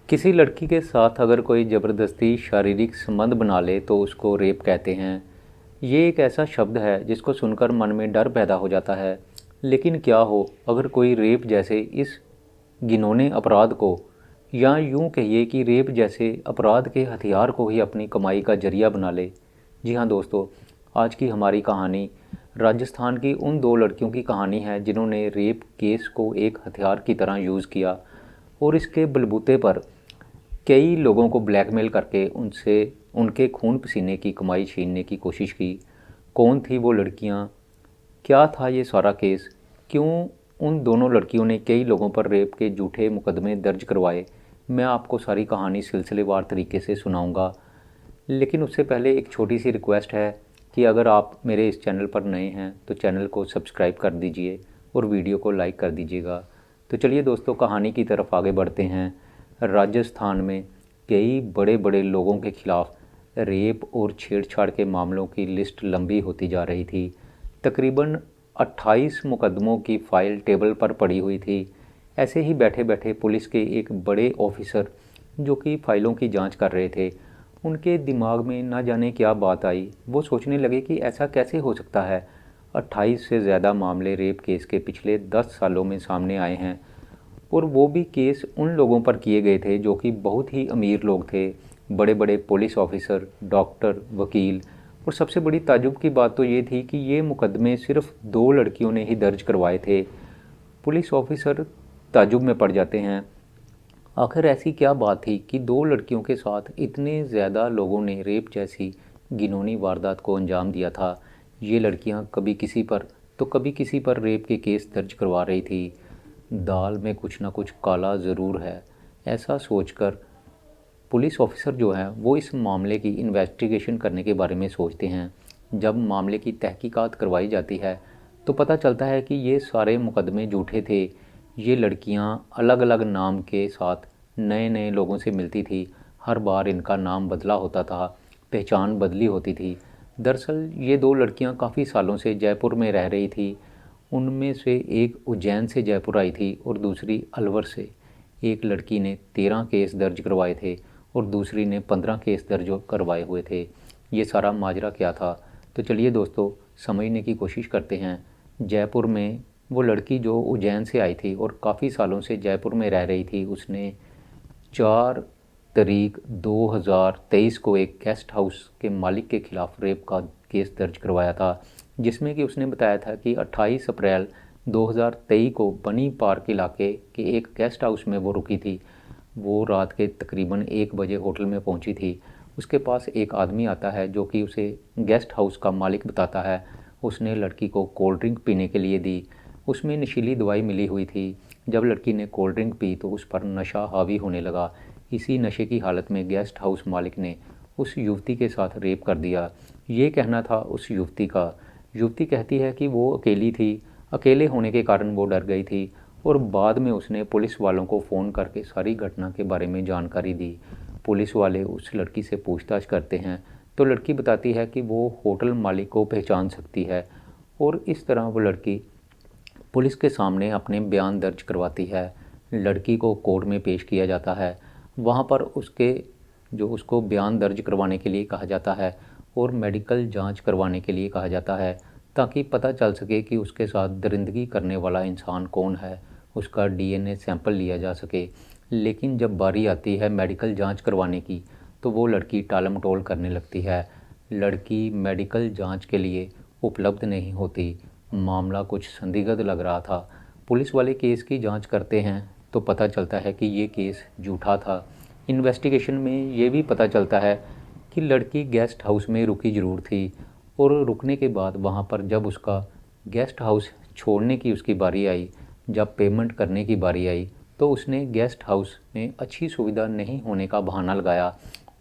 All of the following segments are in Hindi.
किसी लड़की के साथ अगर कोई ज़बरदस्ती शारीरिक संबंध बना ले तो उसको रेप कहते हैं। ये एक ऐसा शब्द है जिसको सुनकर मन में डर पैदा हो जाता है। लेकिन क्या हो अगर कोई रेप जैसे इस घिनौने अपराध को, या यूं कहिए कि रेप जैसे अपराध के हथियार को ही अपनी कमाई का जरिया बना ले। जी हाँ दोस्तों, आज की हमारी कहानी राजस्थान की उन दो लड़कियों की कहानी है जिन्होंने रेप केस को एक हथियार की तरह यूज़ किया और इसके बलबूते पर कई लोगों को ब्लैकमेल करके उनसे उनके खून पसीने की कमाई छीनने की कोशिश की। कौन थी वो लड़कियां? क्या था ये सारा केस? क्यों उन दोनों लड़कियों ने कई लोगों पर रेप के झूठे मुकदमे दर्ज करवाए? मैं आपको सारी कहानी सिलसिलेवार तरीके से सुनाऊंगा। लेकिन उससे पहले एक छोटी सी रिक्वेस्ट है कि अगर आप मेरे इस चैनल पर नए हैं तो चैनल को सब्सक्राइब कर दीजिए और वीडियो को लाइक कर दीजिएगा। तो चलिए दोस्तों, कहानी की तरफ आगे बढ़ते हैं। राजस्थान में कई बड़े बड़े लोगों के खिलाफ रेप और छेड़छाड़ के मामलों की लिस्ट लंबी होती जा रही थी। तकरीबन 28 मुकदमों की फ़ाइल टेबल पर पड़ी हुई थी। ऐसे ही बैठे बैठे पुलिस के एक बड़े ऑफिसर जो कि फ़ाइलों की जांच कर रहे थे, उनके दिमाग में ना जाने क्या बात आई। वो सोचने लगे कि ऐसा कैसे हो सकता है। 28 से ज़्यादा मामले रेप केस के पिछले 10 सालों में सामने आए हैं, और वो भी केस उन लोगों पर किए गए थे जो कि बहुत ही अमीर लोग थे। बड़े बड़े पुलिस ऑफिसर, डॉक्टर, वकील। और सबसे बड़ी ताज्जुब की बात तो ये थी कि ये मुकदमे सिर्फ दो लड़कियों ने ही दर्ज करवाए थे। पुलिस ऑफिसर ताज्जुब में पड़ जाते हैं। आखिर ऐसी क्या बात थी कि दो लड़कियों के साथ इतने ज़्यादा लोगों ने रेप जैसी घिनौनी वारदात को अंजाम दिया था। ये लड़कियां कभी किसी पर तो कभी किसी पर रेप के केस दर्ज करवा रही थी। दाल में कुछ ना कुछ काला ज़रूर है, ऐसा सोचकर पुलिस ऑफिसर जो है वो इस मामले की इन्वेस्टिगेशन करने के बारे में सोचते हैं। जब मामले की तहकीकात करवाई जाती है तो पता चलता है कि ये सारे मुकदमे झूठे थे। ये लड़कियां अलग अलग नाम के साथ नए नए लोगों से मिलती थी। हर बार इनका नाम बदला होता था, पहचान बदली होती थी। दरअसल ये दो लड़कियां काफ़ी सालों से जयपुर में रह रही थी। उनमें से एक उज्जैन से जयपुर आई थी और दूसरी अलवर से। एक लड़की ने 13 केस दर्ज करवाए थे और दूसरी ने 15 केस दर्ज करवाए हुए थे। ये सारा माजरा क्या था? तो चलिए दोस्तों, समझने की कोशिश करते हैं। जयपुर में वो लड़की जो उज्जैन से आई थी और काफ़ी सालों से जयपुर में रह रही थी, उसने 4 तारीख 2023 को एक गेस्ट हाउस के मालिक के खिलाफ रेप का केस दर्ज करवाया था, जिसमें कि उसने बताया था कि 28 अप्रैल 2023 को बनी पार्क इलाके के एक गेस्ट हाउस में वो रुकी थी। वो रात के तकरीबन 1 बजे होटल में पहुंची थी। उसके पास एक आदमी आता है जो कि उसे गेस्ट हाउस का मालिक बताता है। उसने लड़की को कोल्ड ड्रिंक पीने के लिए दी। उसमें नशीली दवाई मिली हुई थी। जब लड़की ने कोल्ड ड्रिंक पी तो उस पर नशा हावी होने लगा। इसी नशे की हालत में गेस्ट हाउस मालिक ने उस युवती के साथ रेप कर दिया। ये कहना था उस युवती का। युवती कहती है कि वो अकेली थी। अकेले होने के कारण वो डर गई थी और बाद में उसने पुलिस वालों को फ़ोन करके सारी घटना के बारे में जानकारी दी। पुलिस वाले उस लड़की से पूछताछ करते हैं तो लड़की बताती है कि वो होटल मालिक को पहचान सकती है, और इस तरह वो लड़की पुलिस के सामने अपने बयान दर्ज करवाती है। लड़की को कोर्ट में पेश किया जाता है। वहाँ पर उसको बयान दर्ज करवाने के लिए कहा जाता है और मेडिकल जांच करवाने के लिए कहा जाता है, ताकि पता चल सके कि उसके साथ दरिंदगी करने वाला इंसान कौन है। उसका डीएनए सैंपल लिया जा सके। लेकिन जब बारी आती है मेडिकल जांच करवाने की तो वो लड़की टालमटोल करने लगती है। लड़की मेडिकल जांच के लिए उपलब्ध नहीं होती। मामला कुछ संदिग्ध लग रहा था। पुलिस वाले केस की जांच करते हैं तो पता चलता है कि ये केस झूठा था। इन्वेस्टिगेशन में ये भी पता चलता है कि लड़की गेस्ट हाउस में रुकी ज़रूर थी, और रुकने के बाद वहाँ पर जब उसका गेस्ट हाउस छोड़ने की उसकी बारी आई, जब पेमेंट करने की बारी आई, तो उसने गेस्ट हाउस में अच्छी सुविधा नहीं होने का बहाना लगाया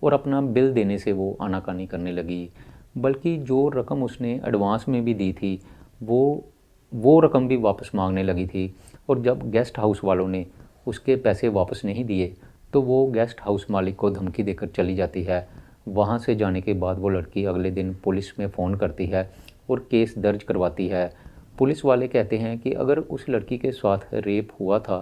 और अपना बिल देने से वो आनाकानी करने लगी। बल्कि जो रकम उसने एडवांस में भी दी थी वो रकम भी वापस मांगने लगी थी। और जब गेस्ट हाउस वालों ने उसके पैसे वापस नहीं दिए तो वो गेस्ट हाउस मालिक को धमकी देकर चली जाती है। वहाँ से जाने के बाद वो लड़की अगले दिन पुलिस में फ़ोन करती है और केस दर्ज करवाती है। पुलिस वाले कहते हैं कि अगर उस लड़की के साथ रेप हुआ था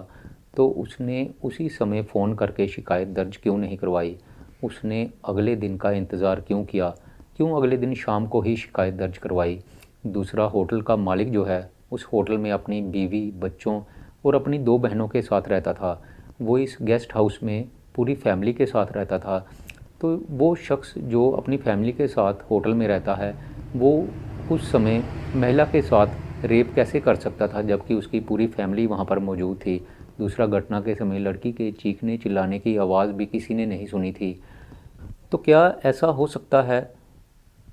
तो उसने उसी समय फ़ोन करके शिकायत दर्ज क्यों नहीं करवाई? उसने अगले दिन का इंतज़ार क्यों किया? क्यों अगले दिन शाम को ही शिकायत दर्ज करवाई? दूसरा, होटल का मालिक जो है उस होटल में अपनी बीवी, बच्चों और अपनी 2 बहनों के साथ रहता था। वो इस गेस्ट हाउस में पूरी फैमिली के साथ रहता था। तो वो शख्स जो अपनी फैमिली के साथ होटल में रहता है, वो उस समय महिला के साथ रेप कैसे कर सकता था, जबकि उसकी पूरी फैमिली वहाँ पर मौजूद थी। दूसरा, घटना के समय लड़की के चीखने चिल्लाने की आवाज़ भी किसी ने नहीं सुनी थी। तो क्या ऐसा हो सकता है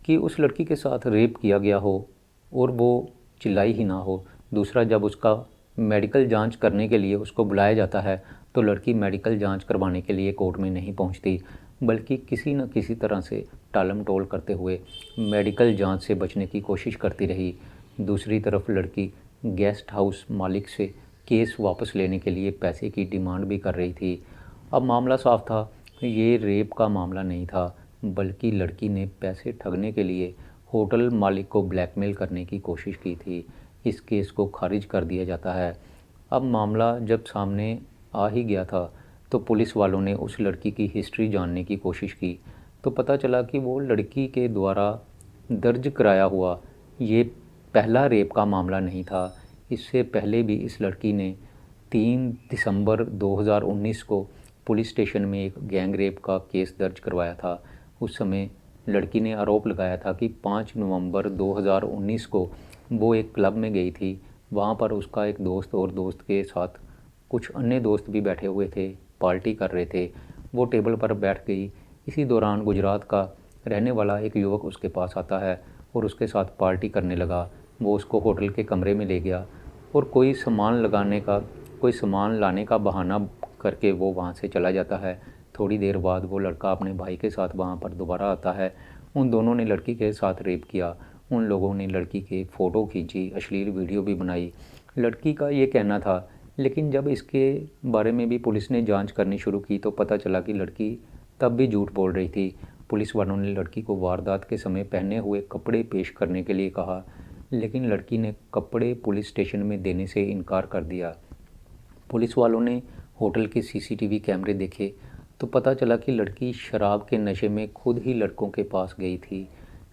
कि उस लड़की के साथ रेप किया गया हो और वो चिल्लाई ही ना हो? दूसरा, जब उसका मेडिकल जांच करने के लिए उसको बुलाया जाता है तो लड़की मेडिकल जांच करवाने के लिए कोर्ट में नहीं पहुंचती, बल्कि किसी न किसी तरह से टालम टोल करते हुए मेडिकल जांच से बचने की कोशिश करती रही। दूसरी तरफ लड़की गेस्ट हाउस मालिक से केस वापस लेने के लिए पैसे की डिमांड भी कर रही थी। अब मामला साफ था, ये रेप का मामला नहीं था, बल्कि लड़की ने पैसे ठगने के लिए होटल मालिक को ब्लैकमेल करने की कोशिश की थी। इस केस को खारिज कर दिया जाता है। अब मामला जब सामने आ ही गया था तो पुलिस वालों ने उस लड़की की हिस्ट्री जानने की कोशिश की, तो पता चला कि वो लड़की के द्वारा दर्ज कराया हुआ ये पहला रेप का मामला नहीं था। इससे पहले भी इस लड़की ने 3 दिसंबर 2019 को पुलिस स्टेशन में एक गैंग रेप का केस दर्ज करवाया था। उस समय लड़की ने आरोप लगाया था कि 5 नवंबर 2019 को वो एक क्लब में गई थी। वहाँ पर उसका एक दोस्त और दोस्त के साथ कुछ अन्य दोस्त भी बैठे हुए थे, पार्टी कर रहे थे। वो टेबल पर बैठ गई। इसी दौरान गुजरात का रहने वाला एक युवक उसके पास आता है और उसके साथ पार्टी करने लगा। वो उसको होटल के कमरे में ले गया और कोई सामान लाने का बहाना करके वो वहाँ से चला जाता है। थोड़ी देर बाद वो लड़का अपने भाई के साथ वहाँ पर दोबारा आता है। उन दोनों ने लड़की के साथ रेप किया। उन लोगों ने लड़की के फ़ोटो खींची, अश्लील वीडियो भी बनाई। लड़की का ये कहना था, लेकिन जब इसके बारे में भी पुलिस ने जांच करनी शुरू की तो पता चला कि लड़की तब भी झूठ बोल रही थी। पुलिस वालों ने लड़की को वारदात के समय पहने हुए कपड़े पेश करने के लिए कहा, लेकिन लड़की ने कपड़े पुलिस स्टेशन में देने से इनकार कर दिया। पुलिस वालों ने होटल के सीसीटीवी कैमरे देखे तो पता चला कि लड़की शराब के नशे में खुद ही लड़कों के पास गई थी,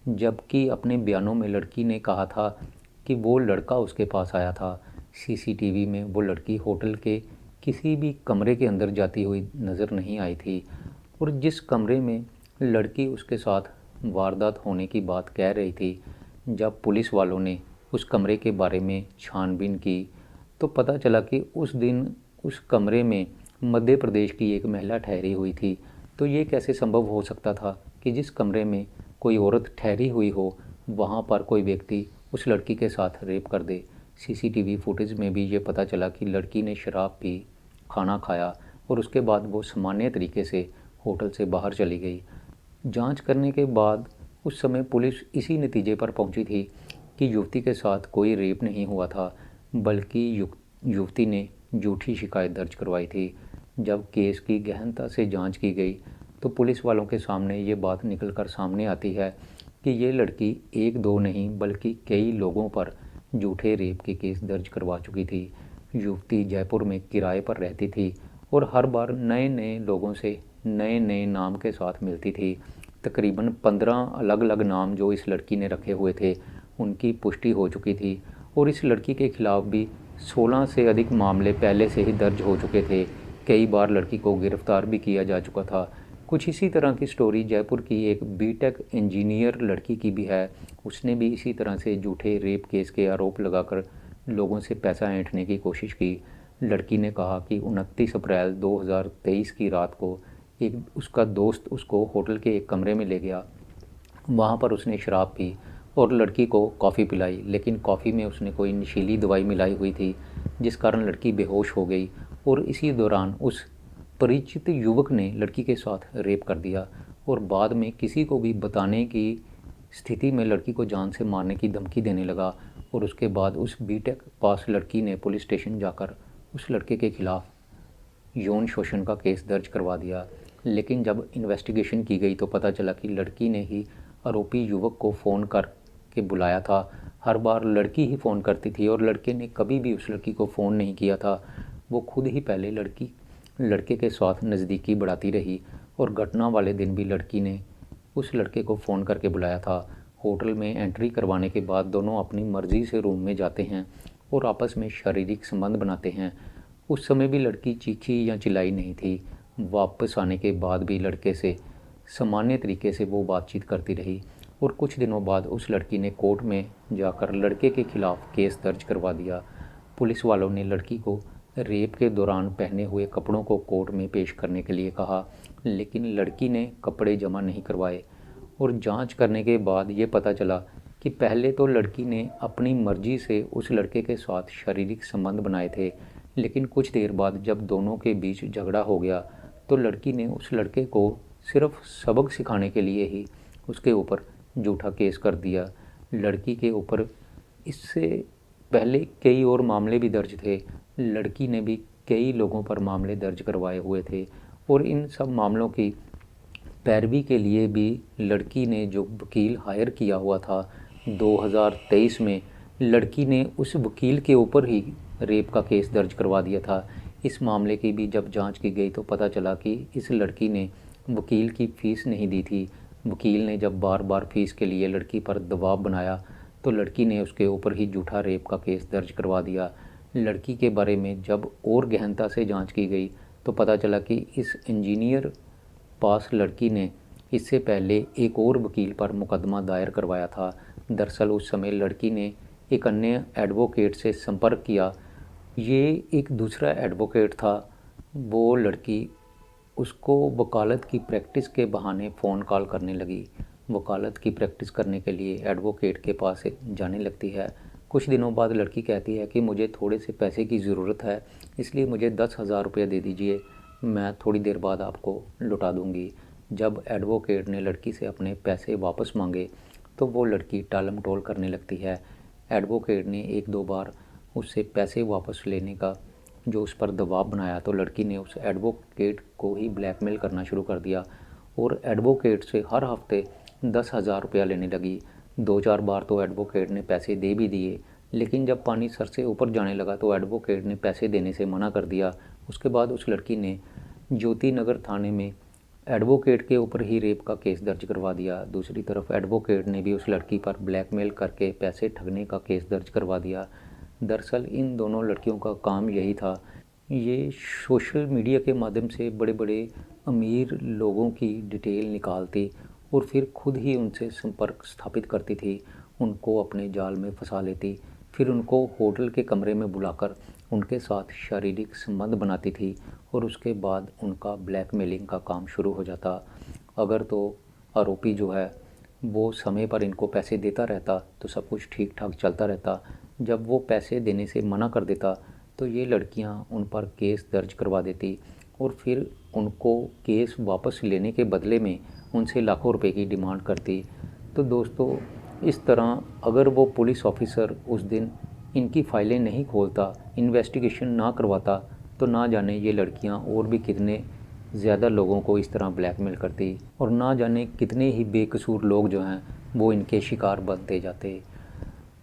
जबकि अपने बयानों में लड़की ने कहा था कि वो लड़का उसके पास आया था। सीसीटीवी में वो लड़की होटल के किसी भी कमरे के अंदर जाती हुई नज़र नहीं आई थी, और जिस कमरे में लड़की उसके साथ वारदात होने की बात कह रही थी, जब पुलिस वालों ने उस कमरे के बारे में छानबीन की तो पता चला कि उस दिन उस कमरे में मध्य प्रदेश की एक महिला ठहरी हुई थी। तो ये कैसे संभव हो सकता था कि जिस कमरे में कोई औरत ठहरी हुई हो, वहाँ पर कोई व्यक्ति उस लड़की के साथ रेप कर दे। सीसीटीवी फुटेज में भी ये पता चला कि लड़की ने शराब पी, खाना खाया और उसके बाद वो सामान्य तरीके से होटल से बाहर चली गई। जांच करने के बाद उस समय पुलिस इसी नतीजे पर पहुंची थी कि युवती के साथ कोई रेप नहीं हुआ था, बल्कि युवती ने झूठी शिकायत दर्ज करवाई थी। जब केस की गहनता से जांच की गई तो पुलिस वालों के सामने ये बात निकल कर सामने आती है कि ये लड़की एक दो नहीं बल्कि कई लोगों पर झूठे रेप के केस दर्ज करवा चुकी थी। युवती जयपुर में किराए पर रहती थी और हर बार नए नए लोगों से नए नए नाम के साथ मिलती थी। तकरीबन 15 अलग अलग नाम जो इस लड़की ने रखे हुए थे, उनकी पुष्टि हो चुकी थी और इस लड़की के खिलाफ भी 16 से अधिक मामले पहले से ही दर्ज हो चुके थे। कई बार लड़की को गिरफ्तार भी किया जा चुका था। कुछ इसी तरह की स्टोरी जयपुर की एक बीटेक इंजीनियर लड़की की भी है। उसने भी इसी तरह से झूठे रेप केस के आरोप लगाकर लोगों से पैसा ऐंठने की कोशिश की। लड़की ने कहा कि 29 अप्रैल 2023 की रात को एक उसका दोस्त उसको होटल के एक कमरे में ले गया। वहाँ पर उसने शराब पी और लड़की को कॉफ़ी पिलाई, लेकिन कॉफ़ी में उसने कोई नशीली दवाई मिलाई हुई थी, जिस कारण लड़की बेहोश हो गई और इसी दौरान उस परिचित युवक ने लड़की के साथ रेप कर दिया और बाद में किसी को भी बताने की स्थिति में लड़की को जान से मारने की धमकी देने लगा। और उसके बाद उस बीटेक पास लड़की ने पुलिस स्टेशन जाकर उस लड़के के खिलाफ यौन शोषण का केस दर्ज करवा दिया। लेकिन जब इन्वेस्टिगेशन की गई तो पता चला कि लड़की ने ही आरोपी युवक को फ़ोन कर के बुलाया था। हर बार लड़की ही फ़ोन करती थी और लड़के ने कभी भी उस लड़की को फ़ोन नहीं किया था। वो खुद ही पहले लड़के के साथ नज़दीकी बढ़ाती रही और घटना वाले दिन भी लड़की ने उस लड़के को फ़ोन करके बुलाया था। होटल में एंट्री करवाने के बाद दोनों अपनी मर्ज़ी से रूम में जाते हैं और आपस में शारीरिक संबंध बनाते हैं। उस समय भी लड़की चीखी या चिल्लाई नहीं थी। वापस आने के बाद भी लड़के से सामान्य तरीके से वो बातचीत करती रही और कुछ दिनों बाद उस लड़की ने कोर्ट में जाकर लड़के के खिलाफ़ केस दर्ज करवा दिया। पुलिस वालों ने लड़की को रेप के दौरान पहने हुए कपड़ों को कोर्ट में पेश करने के लिए कहा, लेकिन लड़की ने कपड़े जमा नहीं करवाए और जांच करने के बाद ये पता चला कि पहले तो लड़की ने अपनी मर्जी से उस लड़के के साथ शारीरिक संबंध बनाए थे, लेकिन कुछ देर बाद जब दोनों के बीच झगड़ा हो गया तो लड़की ने उस लड़के को सिर्फ सबक सिखाने के लिए ही उसके ऊपर झूठा केस कर दिया। लड़की के ऊपर इससे पहले कई और मामले भी दर्ज थे। लड़की ने भी कई लोगों पर मामले दर्ज करवाए हुए थे और इन सब मामलों की पैरवी के लिए भी लड़की ने जो वकील हायर किया हुआ था 2023 में, लड़की ने उस वकील के ऊपर ही रेप का केस दर्ज करवा दिया था। इस मामले की भी जब जांच की गई तो पता चला कि इस लड़की ने वकील की फ़ीस नहीं दी थी। वकील ने जब बार बार फ़ीस के लिए लड़की पर दबाव बनाया तो लड़की ने उसके ऊपर ही झूठा रेप का केस दर्ज करवा दिया। लड़की के बारे में जब और गहनता से जांच की गई तो पता चला कि इस इंजीनियर पास लड़की ने इससे पहले एक और वकील पर मुकदमा दायर करवाया था। दरअसल उस समय लड़की ने एक अन्य एडवोकेट से संपर्क किया। ये एक दूसरा एडवोकेट था। वो लड़की उसको वकालत की प्रैक्टिस के बहाने फ़ोन कॉल करने लगी। वकालत की प्रैक्टिस करने के लिए एडवोकेट के पास जाने लगती है। कुछ दिनों बाद लड़की कहती है कि मुझे थोड़े से पैसे की ज़रूरत है, इसलिए मुझे 10,000 रुपये दे दीजिए, मैं थोड़ी देर बाद आपको लौटा दूंगी। जब एडवोकेट ने लड़की से अपने पैसे वापस मांगे तो वो लड़की टालम टोल करने लगती है। एडवोकेट ने एक दो बार उससे पैसे वापस लेने का जो उस पर दबाव बनाया तो लड़की ने उस एडवोकेट को ही ब्लैकमेल करना शुरू कर दिया और एडवोकेट से हर हफ्ते 10,000 रुपया लेने लगी। 2-4 बार तो एडवोकेट ने पैसे दे भी दिए, लेकिन जब पानी सर से ऊपर जाने लगा तो एडवोकेट ने पैसे देने से मना कर दिया। उसके बाद उस लड़की ने ज्योति नगर थाने में एडवोकेट के ऊपर ही रेप का केस दर्ज करवा दिया। दूसरी तरफ एडवोकेट ने भी उस लड़की पर ब्लैकमेल करके पैसे ठगने का केस दर्ज करवा दिया। दरअसल इन दोनों लड़कियों का काम यही था, ये सोशल मीडिया के माध्यम से बड़े बड़े अमीर लोगों की डिटेल निकालती और फिर खुद ही उनसे संपर्क स्थापित करती थी, उनको अपने जाल में फंसा लेती, फिर उनको होटल के कमरे में बुलाकर उनके साथ शारीरिक संबंध बनाती थी और उसके बाद उनका ब्लैकमेलिंग का काम शुरू हो जाता। अगर तो आरोपी जो है वो समय पर इनको पैसे देता रहता तो सब कुछ ठीक ठाक चलता रहता। जब वो पैसे देने से मना कर देता तो ये लड़कियां उन पर केस दर्ज करवा देती और फिर उनको केस वापस लेने के बदले में उनसे लाखों रुपए की डिमांड करती। तो दोस्तों, इस तरह अगर वो पुलिस ऑफिसर उस दिन इनकी फाइलें नहीं खोलता, इन्वेस्टिगेशन ना करवाता, तो ना जाने ये लड़कियां और भी कितने ज़्यादा लोगों को इस तरह ब्लैकमेल करती और ना जाने कितने ही बेकसूर लोग जो हैं वो इनके शिकार बनते जाते।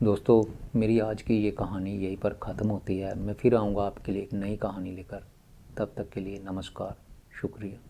दोस्तों, मेरी आज की ये कहानी यहीं पर ख़त्म होती है। मैं फिर आऊँगा आपके लिए एक नई कहानी लेकर। तब तक के लिए नमस्कार, शुक्रिया।